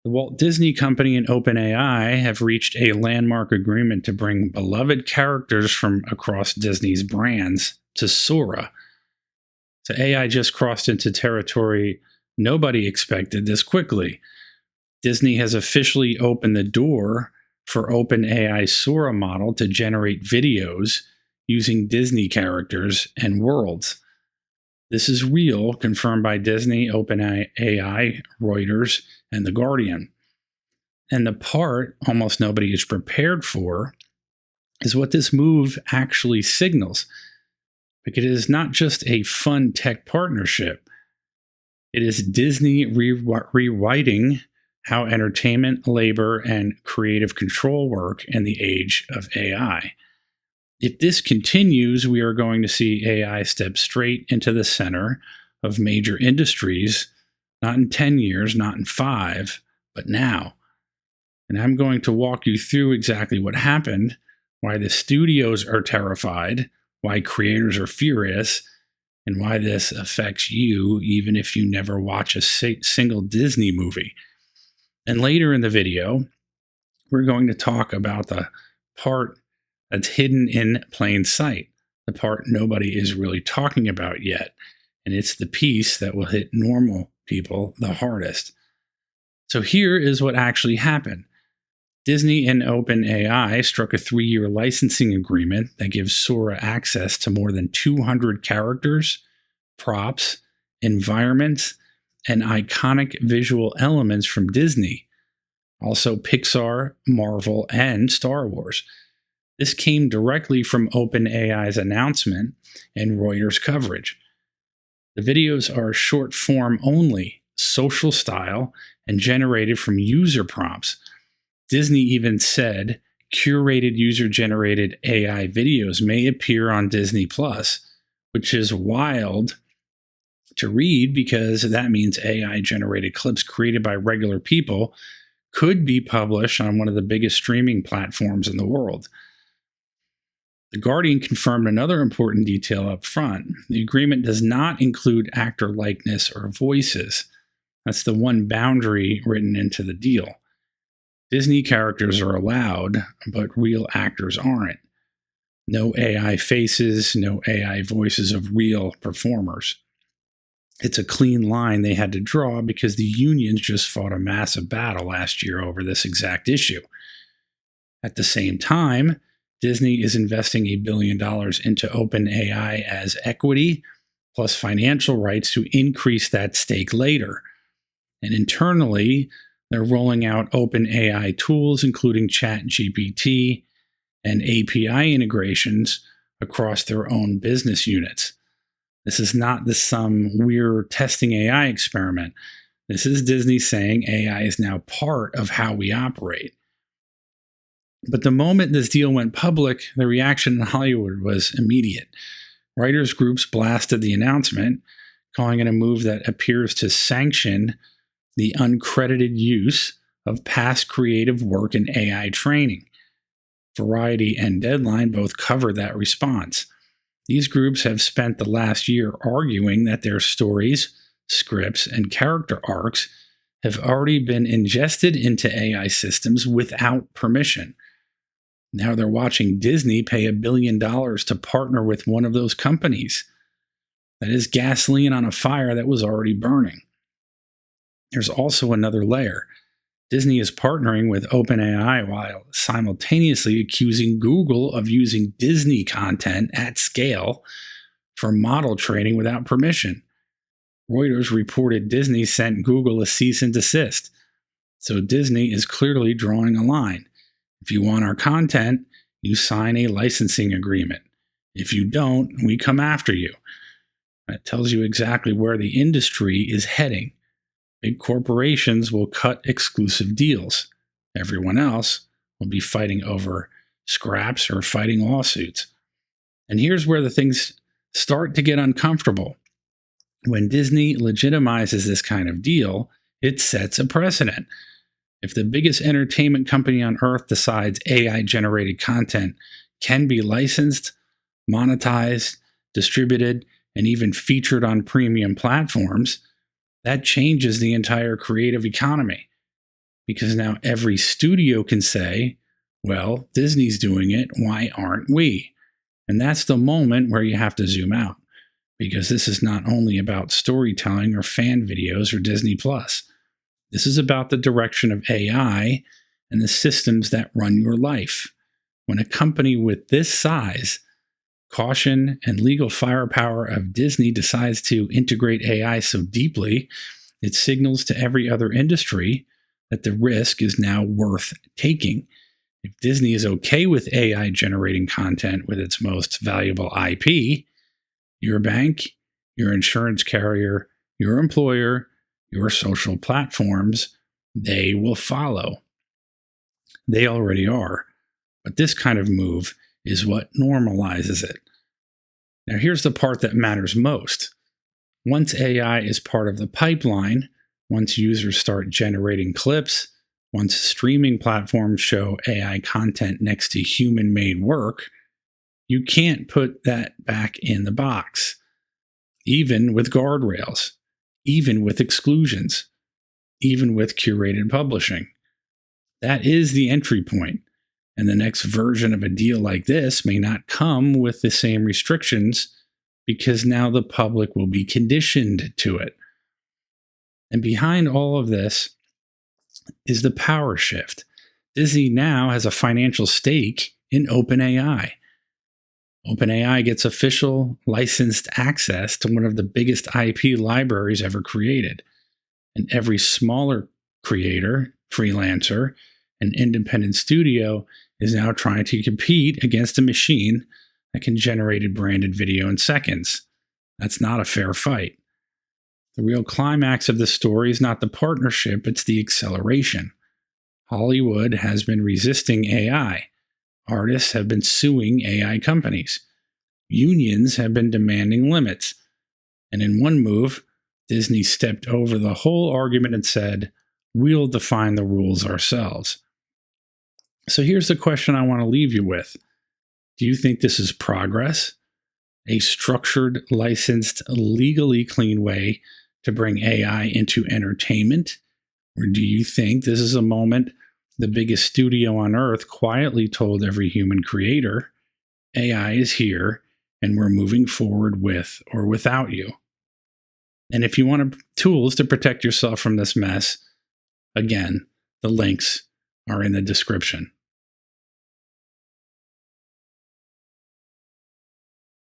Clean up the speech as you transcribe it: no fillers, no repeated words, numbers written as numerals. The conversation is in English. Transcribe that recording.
The Walt Disney Company and OpenAI have reached a landmark agreement to bring beloved characters from across Disney's brands to Sora. So AI just crossed into territory nobody expected this quickly. Disney has officially opened the door for OpenAI's Sora model to generate videos using Disney characters and worlds. This is real, confirmed by Disney, OpenAI, Reuters, and The Guardian. And the part almost nobody is prepared for is what this move actually signals. Because it is not just a fun tech partnership, it is Disney rewriting how entertainment, labor, and creative control work in the age of AI. If this continues, we are going to see AI step straight into the center of major industries, not in 10 years, not in 5, but now. And I'm going to walk you through exactly what happened, why the studios are terrified, why creators are furious, and why this affects you even if you never watch a single Disney movie. And later in the video, we're going to talk about the part that's hidden in plain sight, the part nobody is really talking about yet. And it's the piece that will hit normal people the hardest. So here is what actually happened. Disney and OpenAI struck a 3-year licensing agreement that gives Sora access to more than 200 characters, props, environments, and iconic visual elements from Disney, also Pixar, Marvel, and Star Wars. This came directly from OpenAI's announcement and Reuters coverage. The videos are short form only, social style, and generated from user prompts. Disney even said curated user-generated AI videos may appear on Disney Plus, which is wild to read because that means AI-generated clips created by regular people could be published on one of the biggest streaming platforms in the world. The Guardian confirmed another important detail up front. The agreement does not include actor likeness or voices. That's the one boundary written into the deal. Disney characters are allowed, but real actors aren't. No AI faces, no AI voices of real performers. It's a clean line they had to draw because the unions just fought a massive battle last year over this exact issue. At the same time, Disney is investing $1 billion into OpenAI as equity, plus financial rights to increase that stake later. And internally, they're rolling out OpenAI tools, including ChatGPT and API integrations across their own business units. This is not some weird testing AI experiment. This is Disney saying AI is now part of how we operate. But the moment this deal went public, the reaction in Hollywood was immediate. Writers' groups blasted the announcement, calling it a move that appears to sanction the uncredited use of past creative work in AI training. Variety and Deadline both covered that response. These groups have spent the last year arguing that their stories, scripts, and character arcs have already been ingested into AI systems without permission. Now they're watching Disney pay $1 billion to partner with one of those companies. That is gasoline on a fire that was already burning. There's also another layer. Disney is partnering with OpenAI while simultaneously accusing Google of using Disney content at scale for model training without permission. Reuters reported Disney sent Google a cease and desist. So Disney is clearly drawing a line. If you want our content, you sign a licensing agreement. If you don't, we come after you. That tells you exactly where the industry is heading. Big corporations will cut exclusive deals. Everyone else will be fighting over scraps or fighting lawsuits. And here's where the things start to get uncomfortable. When Disney legitimizes this kind of deal, it sets a precedent. If the biggest entertainment company on earth decides AI-generated content can be licensed, monetized, distributed, and even featured on premium platforms, that changes the entire creative economy. because now every studio can say, well, Disney's doing it, why aren't we? And that's the moment where you have to zoom out, because this is not only about storytelling or fan videos or Disney Plus. This is about the direction of AI and the systems that run your life. When a company with this size, caution, and legal firepower of Disney decides to integrate AI so deeply, it signals to every other industry that the risk is now worth taking. If Disney is okay with AI generating content with its most valuable IP, your bank, your insurance carrier, your employer, your social platforms, they will follow. They already are. But this kind of move is what normalizes it. Now, here's the part that matters most. Once AI is part of the pipeline, once users start generating clips, once streaming platforms show AI content next to human-made work, you can't put that back in the box, even with guardrails, even with exclusions, even with curated publishing. That is the entry point, and the next version of a deal like this may not come with the same restrictions because now the public will be conditioned to it. And behind all of this is the power shift. Disney now has a financial stake in OpenAI. OpenAI gets official licensed access to one of the biggest IP libraries ever created. And every smaller creator, freelancer, and independent studio is now trying to compete against a machine that can generate a branded video in seconds. That's not a fair fight. The real climax of the story is not the partnership, it's the acceleration. Hollywood has been resisting AI. Artists have been suing AI companies. Unions have been demanding limits. And in one move, Disney stepped over the whole argument and said, we'll define the rules ourselves. So here's the question I want to leave you with. Do you think this is progress? A structured, licensed, legally clean way to bring AI into entertainment? Or do you think this is a moment the biggest studio on earth quietly told every human creator, AI is here and we're moving forward with or without you? And if you want tools to protect yourself from this mess, again, the links are in the description.